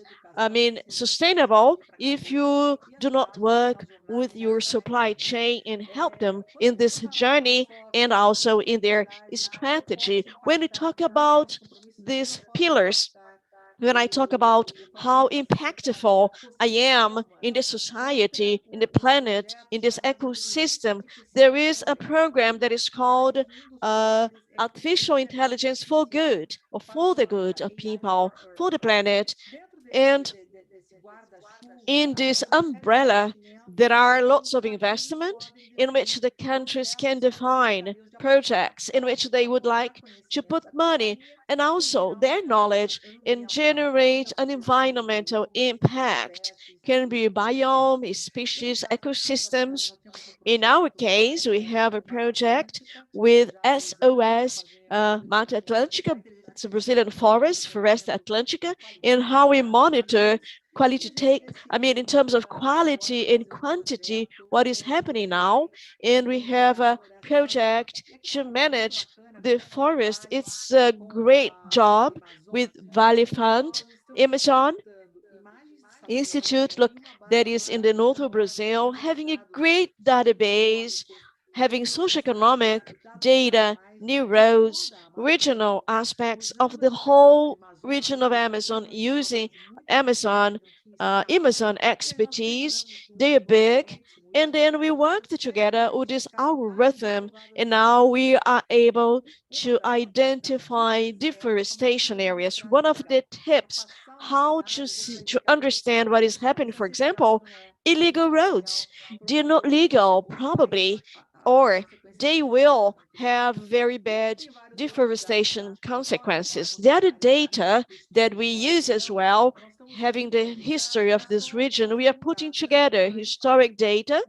sustainable if you do not work with your supply chain and help them in this journey and also in their strategy. When we talk about these pillars, when I talk about how impactful I am in the society, in the planet, in this ecosystem, there is a program that is called Artificial Intelligence for Good, or for the good of people, for the planet. And in this umbrella, there are lots of investment in which the countries can define projects in which they would like to put money and also their knowledge and generate an environmental impact. Can be biome, species, ecosystems. In our case, we have a project with SOS Mata Atlântica. It's a Brazilian forest, Floresta Atlântica, and how we monitor in terms of quality and quantity, what is happening now. And we have a project to manage the forest. It's a great job with Vale Fund, Amazon Institute, look, that is in the north of Brazil, having a great database, having socioeconomic data, new roads, regional aspects of the whole region of Amazon using Amazon expertise. They are big. And then we worked together with this algorithm, and now we are able to identify deforestation areas. One of the tips how to understand what is happening, for example, illegal roads. They're not legal, probably, or they will have very bad deforestation consequences. The other data that we use as well, having the history of this region, we are putting together historic data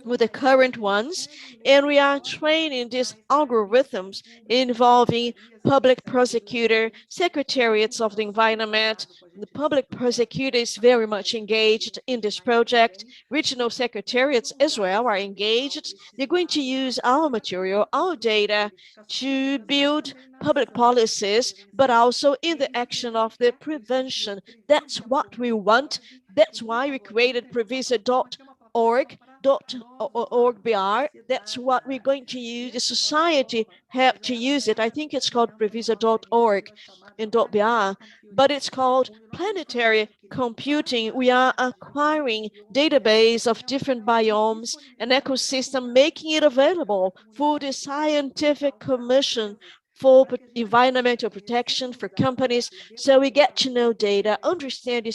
with the current ones, and we are training these algorithms involving public prosecutor, secretariats of the environment. The public prosecutor is very much engaged in this project. Regional secretariats as well are engaged. They're going to use our material, our data, to build public policies, but also in the action of the prevention. That's what we want. That's why we created Previsa.org. .org.br. That's what we're going to use. The society have to use it. I think it's called Previsa.org and .br, but it's called planetary computing. We are acquiring database of different biomes and ecosystem, making it available for the scientific commission for environmental protection for companies, so we get to know data, understand the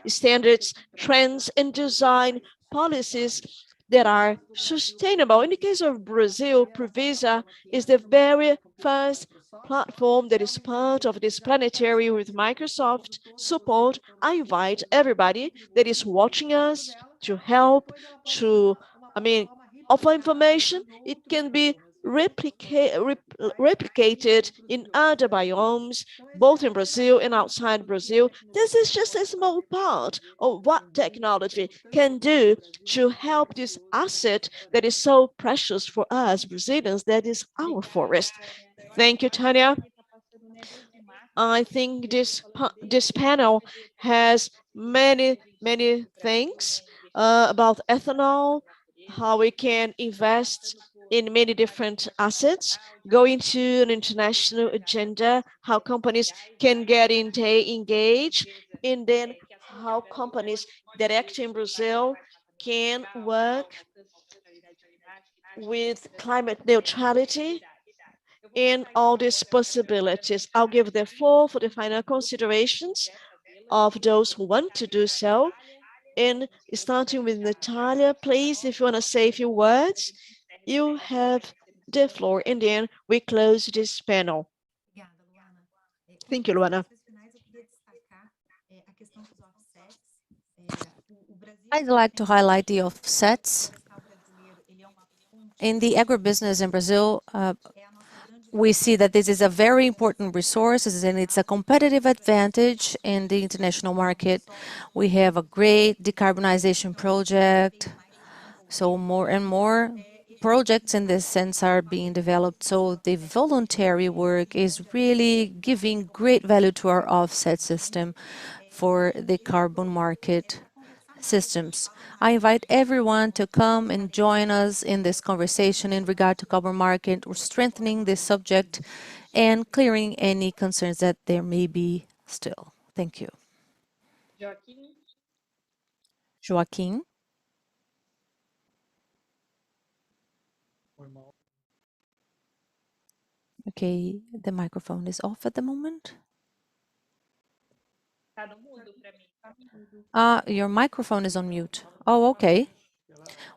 standards, trends, and design policies that are sustainable. In the case of Brazil, Previsa is the very first platform that is part of this planetary with Microsoft support. I invite everybody that is watching us to help, to I mean, offline information, it can be replicated in other biomes, both in Brazil and outside Brazil. This is just a small part of what technology can do to help this asset that is so precious for us Brazilians, that is our forest. Thank you, Tanya. I think this panel has many things about ethanol, how we can invest in many different assets, go into an international agenda, how companies can get engaged, and then how companies that act in Brazil can work with climate neutrality in all these possibilities. I'll give the floor for the final considerations of those who want to do so. And starting with Natalia, please, if you want to say a few words, you have the floor, and then we close this panel. Thank you, Luana. I'd like to highlight the offsets. In the agribusiness in Brazil, we see that this is a very important resource and it's a competitive advantage in the international market. We have a great decarbonization project, so more and more projects in this sense are being developed. So the voluntary work is really giving great value to our offset system for the carbon market systems. I invite everyone to come and join us in this conversation in regard to carbon market. We're strengthening this subject and clearing any concerns that there may be still. Thank you. Joaquim. Okay, the microphone is off at the moment. Your microphone is on mute. Oh, okay.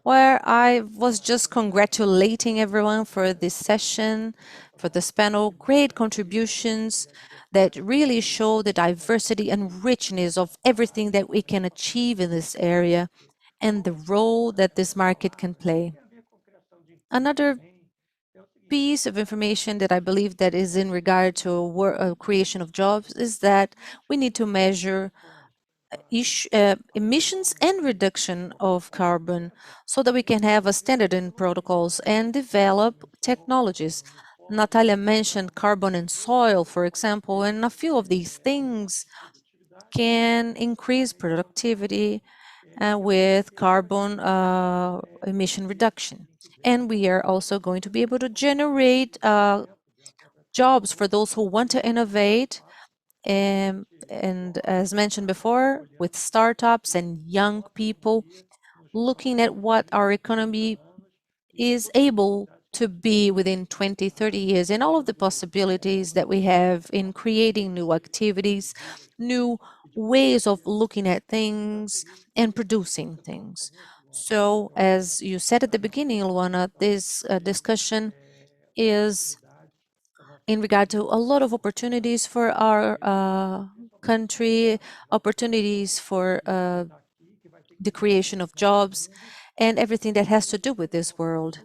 Well, I was just congratulating everyone for this session, for this panel. Great contributions that really show the diversity and richness of everything that we can achieve in this area and the role that this market can play. Another piece of information that I believe that is in regard to creation of jobs is that we need to measure emissions and reduction of carbon so that we can have a standard in protocols and develop technologies. Natalia mentioned carbon and soil, for example, and a few of these things can increase productivity with carbon emission reduction. And we are also going to be able to generate jobs for those who want to innovate. And as mentioned before, with startups and young people, looking at what our economy is able to be within 20, 30 years, and all of the possibilities that we have in creating new activities, new ways of looking at things and producing things. So, as you said at the beginning, Luana, this discussion is in regard to a lot of opportunities for our country, opportunities for the creation of jobs, and everything that has to do with this world.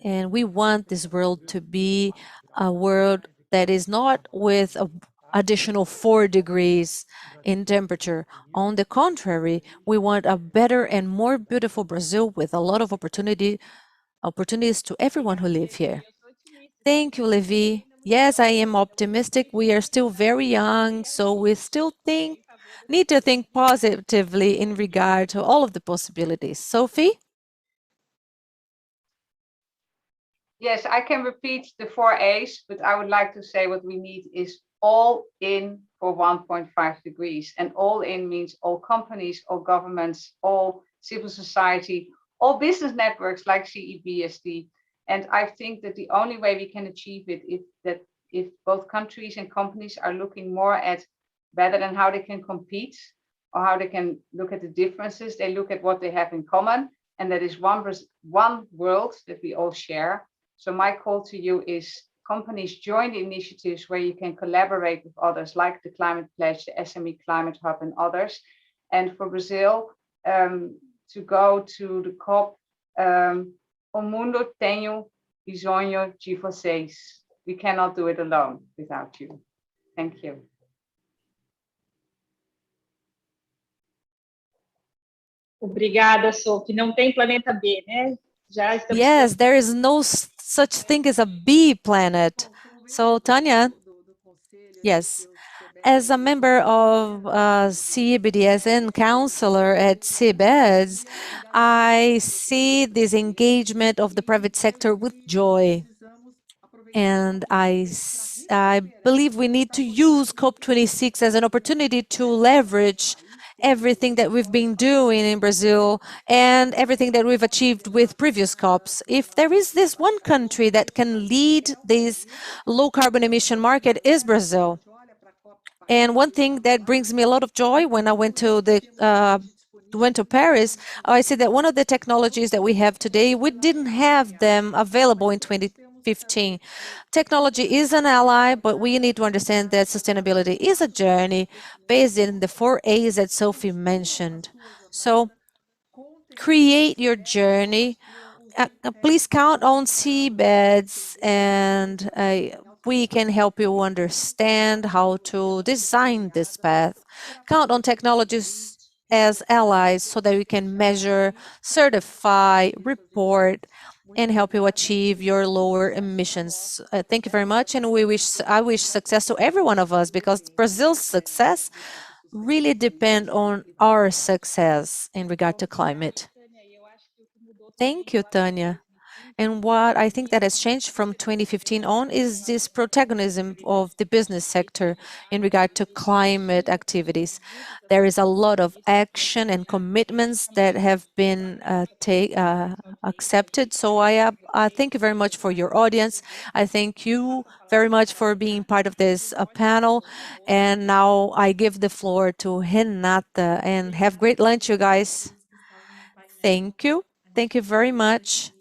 And we want this world to be a world that is not with a additional 4 degrees in temperature. On the contrary, we want a better and more beautiful Brazil with a lot of opportunities to everyone who live here. Thank you, Levi. Yes, I am optimistic. We are still very young, so we still need to think positively in regard to all of the possibilities. Sophie? Yes, I can repeat the 4 A's, but I would like to say what we need is all in for 1.5 degrees. And all in means all companies, all governments, all civil society, all business networks like CEBSD. And I think that the only way we can achieve it is that if both countries and companies are looking more at rather than how they can compete or how they can look at the differences, they look at what they have in common. And that is one world that we all share. So my call to you is companies join the initiatives where you can collaborate with others like the Climate Pledge, the SME Climate Hub and others. And for Brazil to go to the COP O mundo tenho bisogno de vocês. We cannot do it alone without you. Thank you. Obrigada, Sophie. Não tem planeta B, né? Já estamos Yes, there is no such thing as a B planet. So, Tanya, yes, as a member of CBDS and counselor at CBEDS, I see this engagement of the private sector with joy. And I believe we need to use COP26 as an opportunity to leverage everything that we've been doing in Brazil and everything that we've achieved with previous COPs. If there is this one country that can lead this low carbon emission market, is Brazil. And one thing that brings me a lot of joy when I went to Paris, I see that one of the technologies that we have today, we didn't have them available in 2015. Technology is an ally, but we need to understand that sustainability is a journey based in the 4 A's that Sophie mentioned. So create your journey. Please count on seabeds, and we can help you understand how to design this path. Count on technologies as allies so that we can measure, certify, report, and help you achieve your lower emissions. Thank you very much, and I wish success to every one of us, because Brazil's success really depend on our success in regard to climate. Thank you, Tanya. And what I think that has changed from 2015 on is this protagonism of the business sector in regard to climate activities. There is a lot of action and commitments that have been accepted. So I thank you very much for your audience. I thank you very much for being part of this panel. And now I give the floor to Renata, and have great lunch, you guys. Thank you. Thank you very much.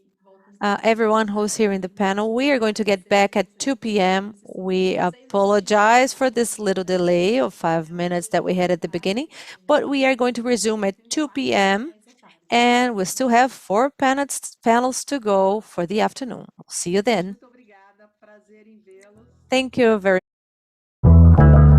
Everyone who's here in the panel. We are going to get back at 2 p.m. We apologize for this little delay of 5 minutes that we had at the beginning, but we are going to resume at 2 p.m. and we still have 4 panels to go for the afternoon. See you then. Thank you very much.